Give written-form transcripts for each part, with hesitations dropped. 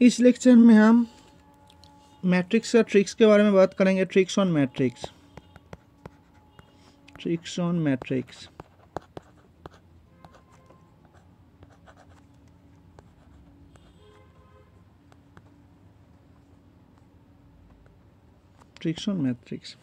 इस लेक्चर में हम मैट्रिक्स का ट्रिक्स के बारे में बात करेंगे। Tricks on matrix, tricks on matrix. Tricks on matrix,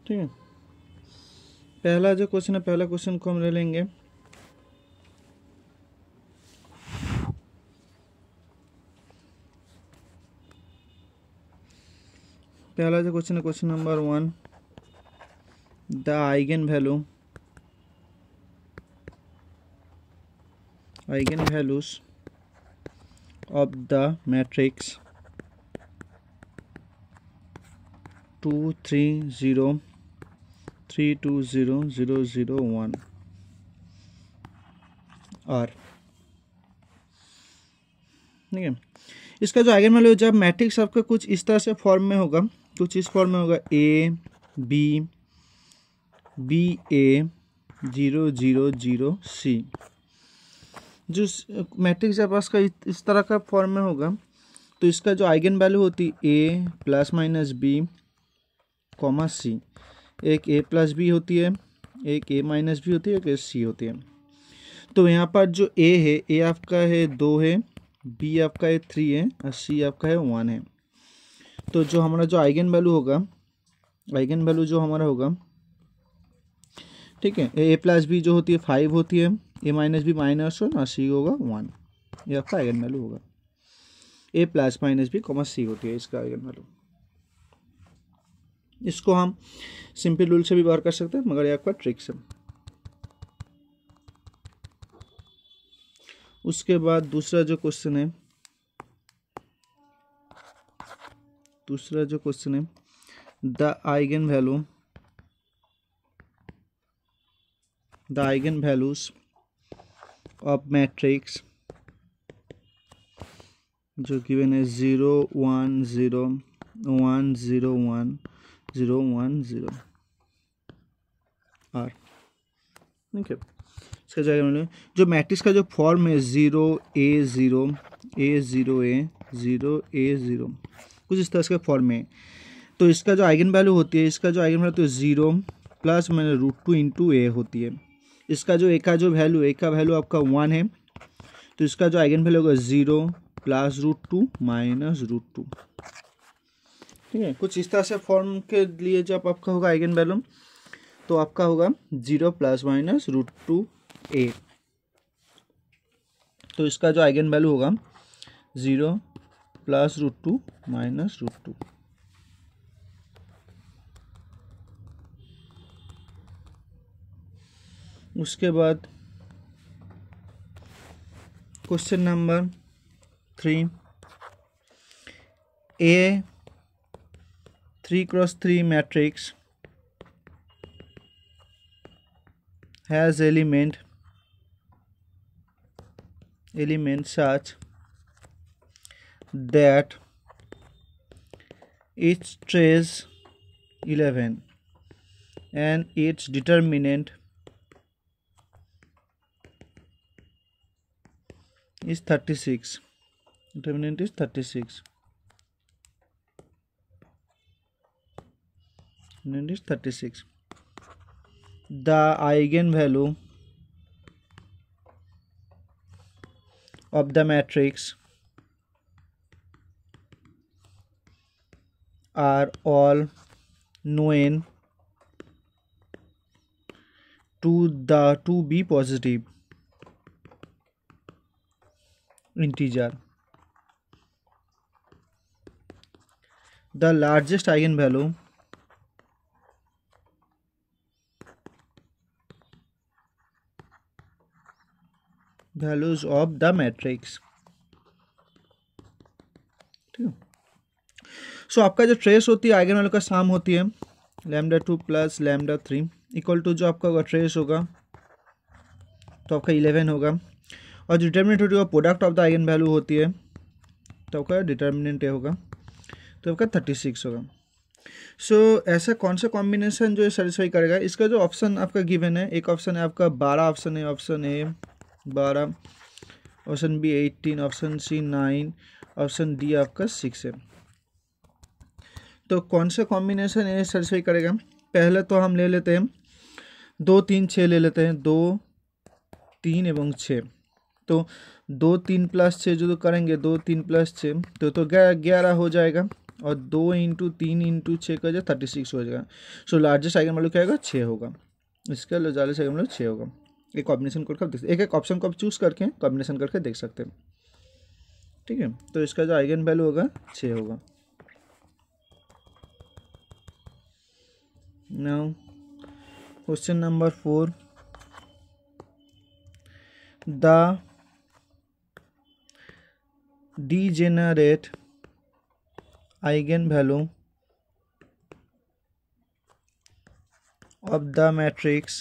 ठीक है। पहला जो क्वेश्चन है, पहला क्वेश्चन को हम ले लेंगे। पहला जो क्वेश्चन है, question number 1, the eigenvalues of the matrix 2 3 0 3 2 0 0 0 1 are, ठीक है। इसका जो आइगन वैल्यू, जब मैट्रिक्स आपका कुछ इस तरह से फॉर्म में होगा, कुछ इस फॉर्म में होगा, ए बी ए 0 0 0 सी। जो मैट्रिक्स जब आपका इस तरह का फॉर्म में होगा तो इसका जो आइगन वैल्यू होती है ए प्लस माइनस बी कॉमा सी। एक ए प्लस बी होती है, एक ए माइनस बी होती है, एक सी होती है। तो यहाँ पर जो ए है, ए आपका है 2 है, बी आपका है 3 है और सी आपका है 1 है। तो जो हमारा जो आइगन वैल्यू होगा, आइगन वैल्यू जो हमारा होगा, ठीक है, ए प्लस बी जो होती है 5 होती है, ए माइनस बी -1 और सी होगा 1। ये आपका आइगन वैल्यू होगा। ए प्लस माइनस बी कॉमा सी होती है इसका आइगन वैल्यू। इसको हम सिंपल रूल से भी बाहर कर सकते हैं, मगर ये आपका ट्रिक्स है। उसके बाद दूसरा जो क्वेश्चन है, the eigenvalues of matrix जो गिवन है 0 1 0 1 0 1 0 1 0 आर, ठीक है। इसका जो जो मैट्रिक्स का जो फॉर्म है 0 A 0 A 0 A 0 A 0, कुछ इस तरह से फॉर्म में। तो इसका जो आइगन वैल्यू होती है, इसका जो आइगन वैल्यू तो 0 प्लस मैंने √2 इंटू ए होती है। इसका जो ए का जो वैल्यू, ए का वैल्यू आपका 1 है, तो इसका जो आइगन वैल्यू होगा 0 प्लस √2 माइनस √2, ठीक है। कुछ इस तरह से फॉर्म के लिए जब आपका होगा आइगन वैल्यू, तो आपका होगा 0 प्लस माइनस √2 ए। तो इसका जो आइगन वैल्यू होगा 0 प्लस √2 माइनस √2। उसके बाद question number 3, A 3x3 matrix has element such that its trace 11 and its determinant is 36. Determinant is 36. Determinant is 36. The eigenvalue of the matrix are all known to be positive integer. The largest eigenvalue values of the matrix, ठीक है। सो आपका जो trace होती है eigen value का साम होती है λ2 प्लस λ3 इक्वल टू जो आपका होगा ट्रेस होगा तो आपका 11 होगा, और जो डिटर्मिनेंट होती है product of the eigen value होती है तो आपका डिटर्मिनेंट ये होगा, तो आपका 36 होगा। सो ऐसा कौन सा कॉम्बिनेशन जो सेटिस्फाई करेगा? इसका जो ऑप्शन आपका गिवन है, एक ऑप्शन है आपका 12 ऑप्शन है, option A 12, option B 18, option C 9, option D आपका 6 है। तो कौन सा कॉम्बिनेशन ये सेटिस्फाई करेगा? पहले तो हम ले लेते हैं 2 3 6 ले लेते हैं, 2 3 एवं 6। तो 2 3 + 6 जो करेंगे, 2 3 + 6 तो 11 हो जाएगा, और 2 × 3 × 6 का जो 36 हो जाएगा। सो लार्जेस्ट आइगन वैल्यू क्या होगा? 6 होगा। इसका लार्जेस्ट आइगन वैल्यू 6 होगा। एक कॉम्बिनेशन करके आप देख सकते, एक ऑप्शन को आप चूज करके कॉम्बिनेशन करके देख सकते हैं। ठीक है, तो इसका जो आइगन वैल्यू होगा 6 होगा। Now question number 4, the degenerate eigenvalue of the matrix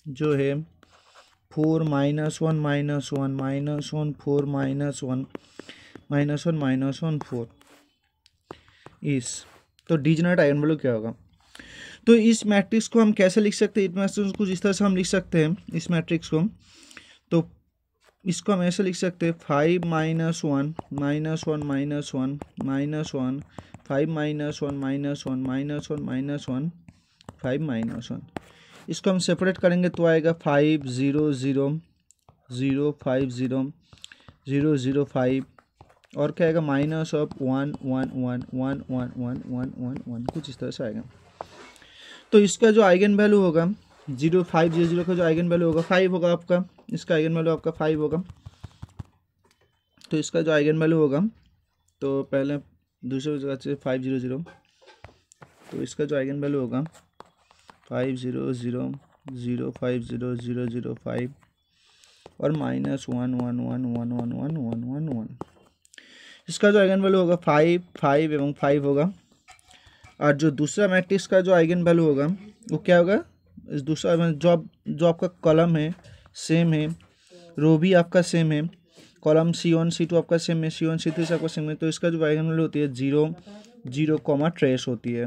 जो है 4 - 1 - 1 - 1 4 - 1 -1 -1 4 इस, तो डिजेनरेट आइगन वैल्यू क्या होगा? तो इस मैट्रिक्स को हम कैसे लिख सकते हैं? इस मैट्रिक्स को जिस तरह से हम लिख सकते हैं इस मैट्रिक्स को, तो इसको हम ऐसे लिख सकते हैं 5 - 1 - 1 -1 -1 -1 5 - 1 -1 -1 -1 5 - 1। इसको हम सेपरेट करेंगे तो आएगा 5 0 0 0 5 0 0 0 5, और क्या आएगा? -1 1 1 1 1 1 1 1 1, कुछ इस तरह से आएगा। तो इसका जो आइगन वैल्यू होगा 0 5 0 0 का जो आइगन वैल्यू होगा 5 होगा आपका, इसका आइगन वैल्यू आपका 5 होगा। तो इसका जो आइगन वैल्यू होगा, तो पहले दूसरे जगह से 5 0 0, तो इसका जो आइगन वैल्यू होगा 5 0 0 0 5 0 0 0 5 और -1 1 1 1 1 1 1 1 1। इसका जो आइगन वैल्यू होगा 5 5 एवं 5 होगा। और जो दूसरा मैट्रिक्स का जो आइगन वैल्यू होगा वो क्या होगा? इस दूसरा जो आपका कॉलम है सेम है, रो भी आपका सेम है, कॉलम C1 C2 आपका सेम है, C1 C3 से आपका सेम है। तो इसका जो आइगन वैल्यू होती है 0 0 ट्रेस होती है,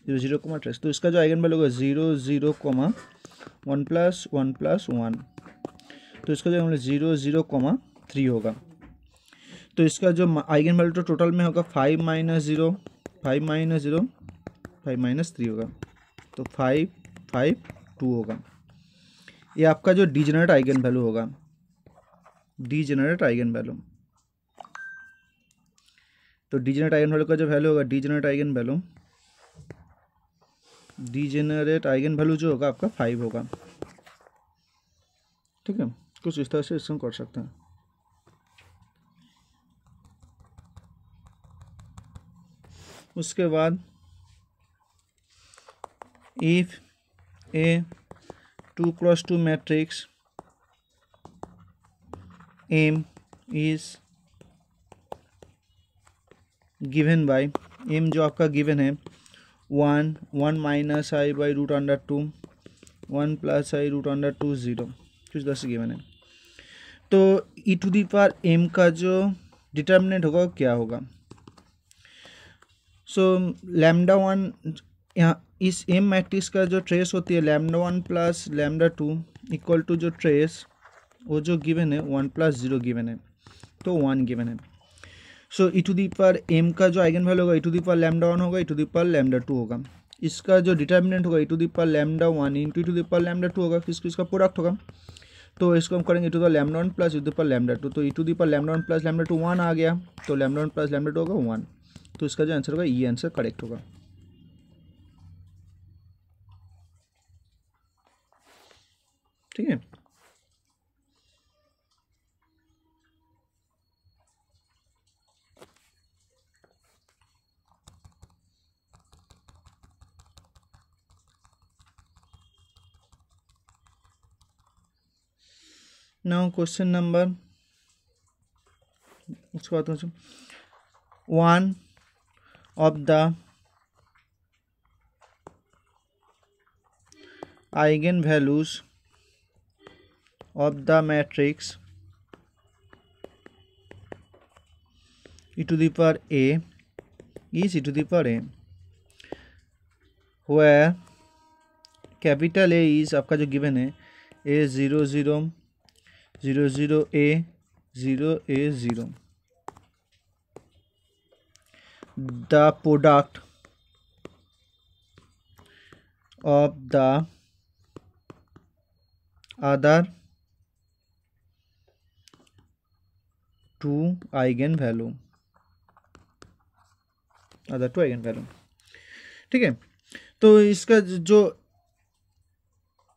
0 0 ट्रेस। तो इसका जो आइगन वैल्यू होगा 0 0 1 + 1 + 1, तो इसका जो 0 0 3 होगा। तो इसका जो आइगन वैल्यू तो टोटल में होगा 5 - 0 5 - 0 5 - 3 होगा, तो 5 5 2 होगा। ये आपका जो डिजेनरेट आइगन वैल्यू होगा, डिजेनरेट आइगन वैल्यू। तो डिजेनरेट आइगन वैल्यू का जो वैल्यू होगा, डिजेनरेट आइगन वैल्यू जो होगा आपका 5 होगा। ठीक है, कुछ इस तरह से इसको कर सकते हैं। उसके बाद if A 2 × 2 matrix M is given by, M जो आपका गिवन है 1 1 - i/√2 1 + i√2 0, कुछ दस गिवन है। तो e⁻m का जो डिटर्मिनेंट होगा वो क्या होगा? सो λ1 यहाँ इस M मैट्रिक्स का जो ट्रेस होती है λ1 + λ2 = जो ट्रेस वो जो गिवन है 1 + 0 गिवन है, तो 1 गिवन है। सो e⁻m का जो आइगन वैल्यू होगा e⁻λ1 होगा, e⁻λ2 होगा। इसका जो डिटर्मिनेंट होगा e⁻λ1 × e⁻λ2 होगा, किसको इसका प्रोडक्ट होगा। तो इसको हम करेंगे e⁻λ1 + e⁻λ2, तो e⁻λ1 + λ2 1 आ गया, तो λ1 + λ2 होगा 1। तो इसका जो आंसर होगा ये आंसर करेक्ट होगा। ठीक है, नाउ क्वेश्चन नंबर, उसके बाद 1 of the eigenvalues of the matrix e⁻a is e⁻a where capital A is आपका जो गिवन है A 0 0 0 0 A 0 A 0. The product of the other two eigenvalue, ठीक है। तो इसका जो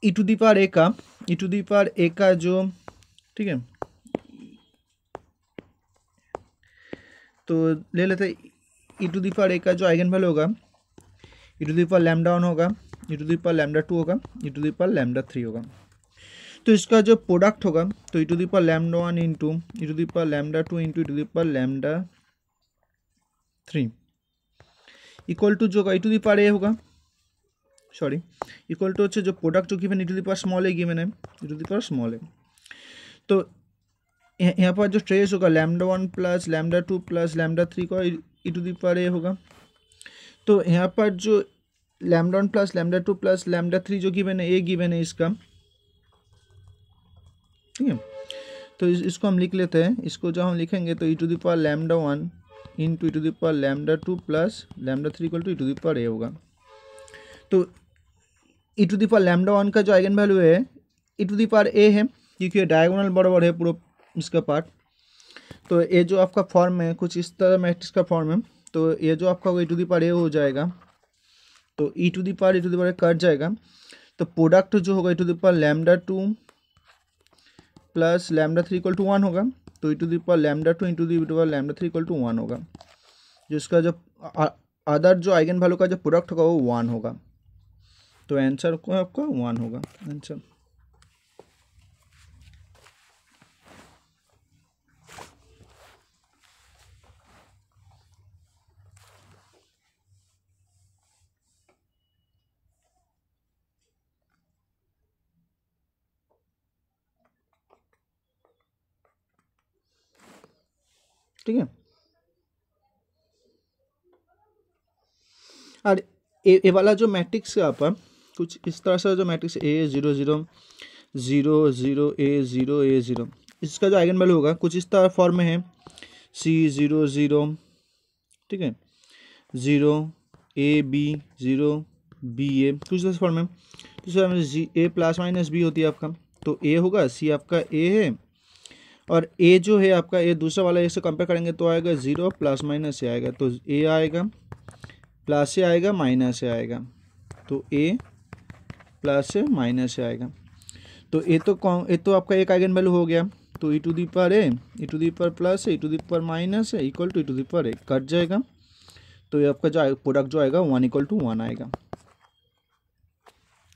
e to the power A का जो, ठीक है, तो ले लेते हैं e to the power A का जो आइगन वैल्यू होगा, e to the power lambda 1 होगा, e to the power lambda 2 होगा, e to the power lambda 3 होगा। तो इसका जो प्रोडक्ट होगा तो e to the power lambda 1 into e to the power lambda 2 into e to the power lambda 3 equal to जो e to the power A होगा, sorry, equal to হচ্ছে जो प्रोडक्ट जो given e to the power small A given है, e to the power small A. तो यहाँ पर जो ट्रेस होगा lambda 1 plus lambda 2 plus lambda 3 का e to the power A होगा। तो यहाँ पर जो lambda 1 plus lambda 2 plus lambda 3 जो गिवन है, ए गिवन है इसका, ठीक है। तो इसको हम लिख लेते हैं, इसको जब हम लिखेंगे तो e to the power lambda 1 into e to the power lambda 2 plus lambda 3 equal to e to the power A होगा। तो e to the power lambda 1 का जो आइगन वैल्यू है e to the power A है, क्योंकि diagonal बराबर है पूरा इसका पार्ट। तो ये जो आपका फॉर्म है कुछ इस तरह मैट्रिक्स का फॉर्म है, तो ये जो आपका e to the power A हो जाएगा, तो e to the power cut जाएगा। तो प्रोडक्ट जो होगा e to the power lambda 2 plus lambda 3 equal to 1 होगा। तो e to the power lambda 2 into the power lambda 3 equal to 1 होगा। जिसका जो अदर जो आइगन वैल्यू का जो प्रोडक्ट होगा वो 1 होगा। तो आंसर को आपका 1 होगा आंसर। ठीक है। और ए वाला जो मैट्रिक्स है आपका कुछ इस तरह से जो मैट्रिक्स ए 0 0 0 0 ए 0 ए 0, इसका जो आइगन वैल्यू होगा कुछ इस तरह फॉर्म में है, सी 0 0, ठीक है, 0 ए बी 0 बी ए, कुछ इस फॉर्म में। तो सर जी ए प्लस माइनस बी होती है आपका, तो ए होगा, सी आपका ए है, और ए जो है आपका ए दूसरा वाला ए से कंपेयर करेंगे तो आएगा 0 प्लस माइनस से आएगा, तो ए आएगा प्लस से आएगा माइनस से आएगा, तो ए प्लस से माइनस से आएगा। तो ए तो आपका एक आइगन वैल्यू हो गया, तो e to the power A e to the power plus e to the power minus है equal to e to the power A cut जाएगा। तो ये आपका जो प्रोडक्ट जो आएगा 1 इक्वल टू 1 आएगा।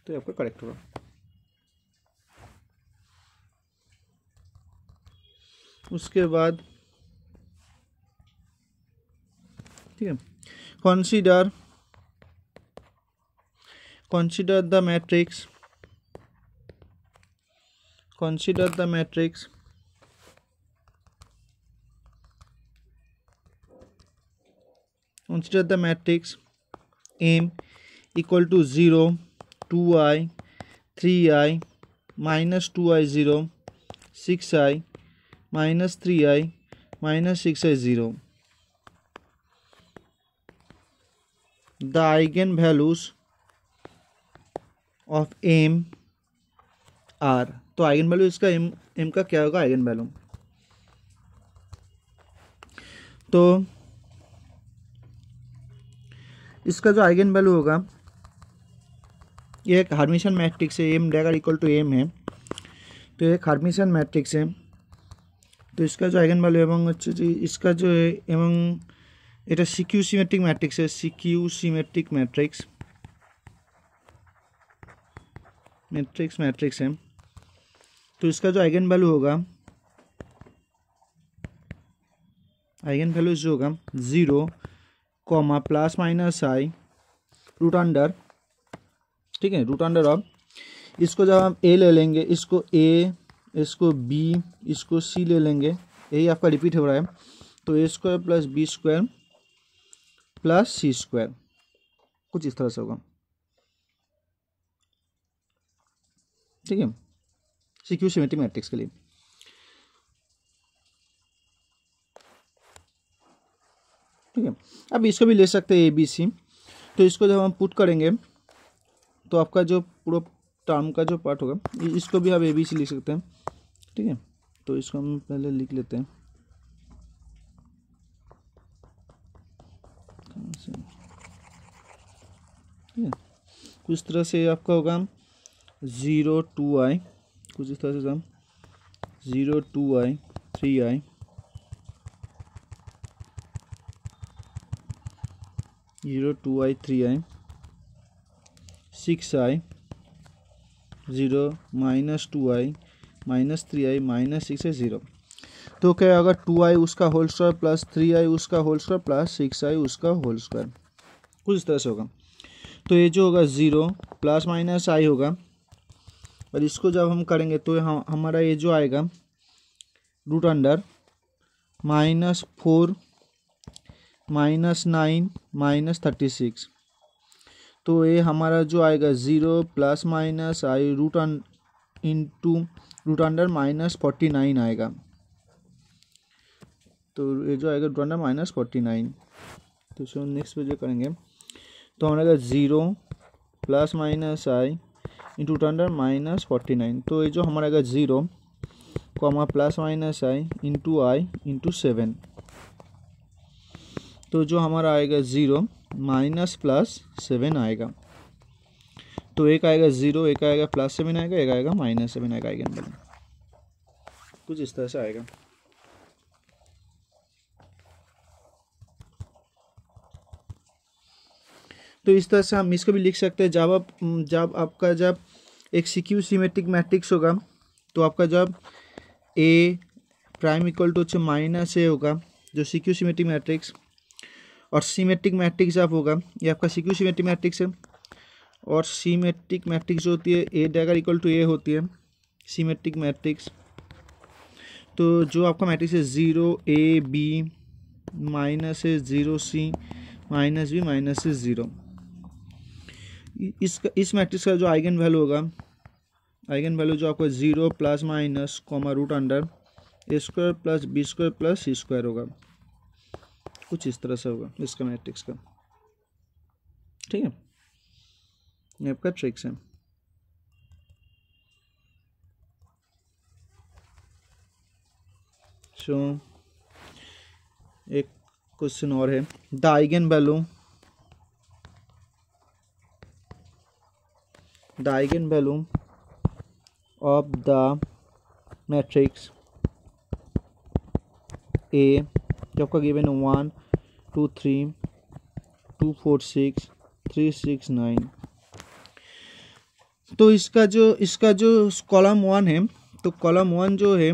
तो ये आपका करेक्ट होगा। उसके बाद ठीक है, consider the matrix M equal to 0 2i 3i minus 2i 0 6i minus 3i minus 6i 0. The eigenvalues of M are, तो आइगन वैल्यू इसका m का क्या होगा आइगन वैल्यू। तो इसका जो आइगन वैल्यू होगा ये एक हार्मिशन मैट्रिक्स है, m dagger equal to m है, तो एक हार्मिशन मैट्रिक्स है। तो इसका जो आइगन वैल्यू एवं इसका जो है एवं এটা সিকিউ সিমেট্রিক मैट्रिक्स है, সিকিউ सिमेट्रिक मैट्रिक्स है। तो इसका जो आइगन वैल्यू होगा, आइगन वैल्यू जो होगा 0 कॉमा प्लस माइनस आई रूट अंडर, ठीक है, रूट अंडर ऑफ, इसको जब हम ए ले लेंगे, इसको ए, इसको बी, इसको सी ले लेंगे, यही आपका रिपीट हो रहा है। तो A square plus B square plus C square, कुछ इस तरह से होगा, ठीक है, सिक्यू सिमेट्रिक मैट्रिक्स के लिए। अब इसको भी ले सकते हैं ए बी सी। तो इसको जब हम पुट करेंगे तो आपका जो पूरा टर्म का जो पार्ट होगा इसको भी आप ए बी सी लिख सकते हैं, ठीक है। तो इसको हम पहले लिख लेते हैं, ठीक है। कुछ तरह से आपका होगा 0 2i, कुछ इस तरह से हम 0 2i 3i 0 2i 3i 6i 0 -2i -3i -6i 0। तो क्या होगा 2i उसका होल स्क्वायर प्लस 3i उसका होल स्क्वायर प्लस 6i उसका होल स्क्वायर, कुछ इस तरह से होगा। तो ये जो होगा 0 प्लस माइनस आई होगा, और इसको जब हम करेंगे तो हमारा ये जो आएगा रूट अंडर -4 -9 -36। तो ये हमारा जो आएगा 0 प्लस माइनस आई रूट इंटू रूट अंडर -49 आएगा। तो ये जो आएगा रूट अंडर -49। तो इसको नेक्स्ट पेज करेंगे तो हमारा 0 प्लस माइनस आई इंटू रूट अंडर -49। तो ये जो हमारा आएगा 0 कॉमा प्लस माइनस आई इंटू 7। तो जो हमारा आएगा 0 माइनस प्लस 7 आएगा। तो एक आएगा 0, एक आएगा +7 आएगा, एक आएगा -7 आएगा आइगन वैल्यू, कुछ इस तरह से आएगा। तो इस तरह से हम इसको भी लिख सकते हैं जब एक सिक्यू सिमेट्रिक मैट्रिक्स होगा तो आपका जब ए प्राइम इक्वल टू -a होगा जो सिक्यू सिमेट्रिक मैट्रिक्स, और सिमेट्रिक मैट्रिक्स जब होगा ये आपका सिक्यू सिमेट्रिक मैट्रिक्स है, और सिमेट्रिक मैट्रिक्स जो होती है ए डैगर इक्वल टू ए होती है सिमेट्रिक मैट्रिक्स। तो जो आपका मैट्रिक्स है 0 a b -a 0 c -b -a 0, इस मैट्रिक्स का जो आइगन वैल्यू होगा, आइगन वैल्यू जो आपका 0 plus minus comma root under A square plus B square plus C square होगा, कुछ इस तरह से होगा इसका मैट्रिक्स का, ठीक है। ये आपका ट्रिक्स है। सो एक क्वेश्चन और है, the eigen value of the matrix A जो आपका गिवन है 1 2 3 2 4 6 3 6 9। तो इसका जो कॉलम 1 है, तो कॉलम 1 जो है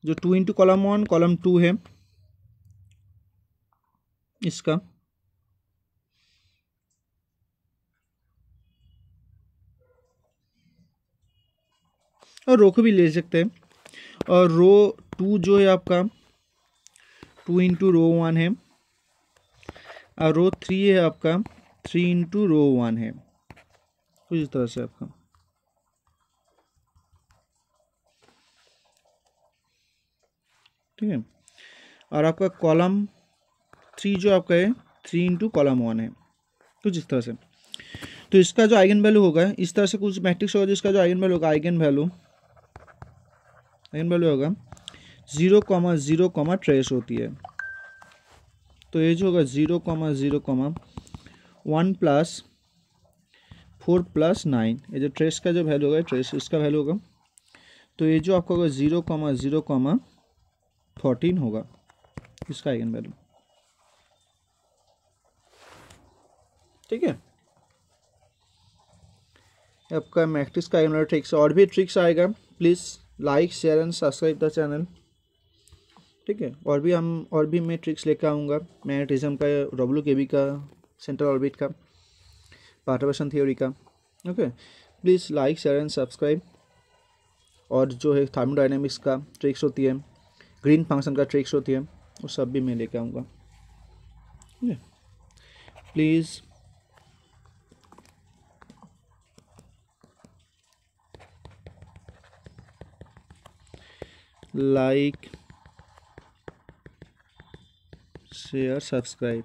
जो 2 इंटू कॉलम 1 कॉलम 2 है इसका, और रो को भी ले सकते हैं। और रो 2 जो है आपका 2 इंटू रो 1 है, और रो 3 है आपका 3 इंटू रो 1 है, कुछ इस तरह से आपका, ठीक है। और आपका कॉलम 3 जो आपका है 3 इंटू कॉलम 1 है, कुछ इस तरह से। तो इसका जो आइगन वैल्यू होगा इस तरह से कुछ मैट्रिक्स होगा जिसका जो आइगन वैल्यू होगा आइगन वैल्यू होगा 0, 0, ट्रेस होती है। तो ये जो होगा 0, 0, 1 + 4 + 9, ये जो ट्रेस का जो वैल्यू होगा ट्रेस इसका वैल्यू होगा। तो ये जो आपका होगा 0, 0, 14 होगा इसका आइगन वैल्यू, ठीक है। आपका मैट्रिक्स का आइगन वैल्यू ट्रिक्स, और भी ट्रिक्स आएगा, please like share and subscribe the channel, ठीक है। और भी मैं ट्रिक्स लेकर आऊँगा, मैग्नेटिज्म का, WKB का, सेंट्रल ऑर्बिट का, परटर्बेशन थ्योरी का, okay. Please like share and subscribe. और जो है थर्मोडायनेमिक्स का ट्रिक्स होती है, ग्रीन फंक्शन का ट्रिक्स होती है, वो सब भी मैं लेकर आऊँगा, ठीक है। Please like share subscribe.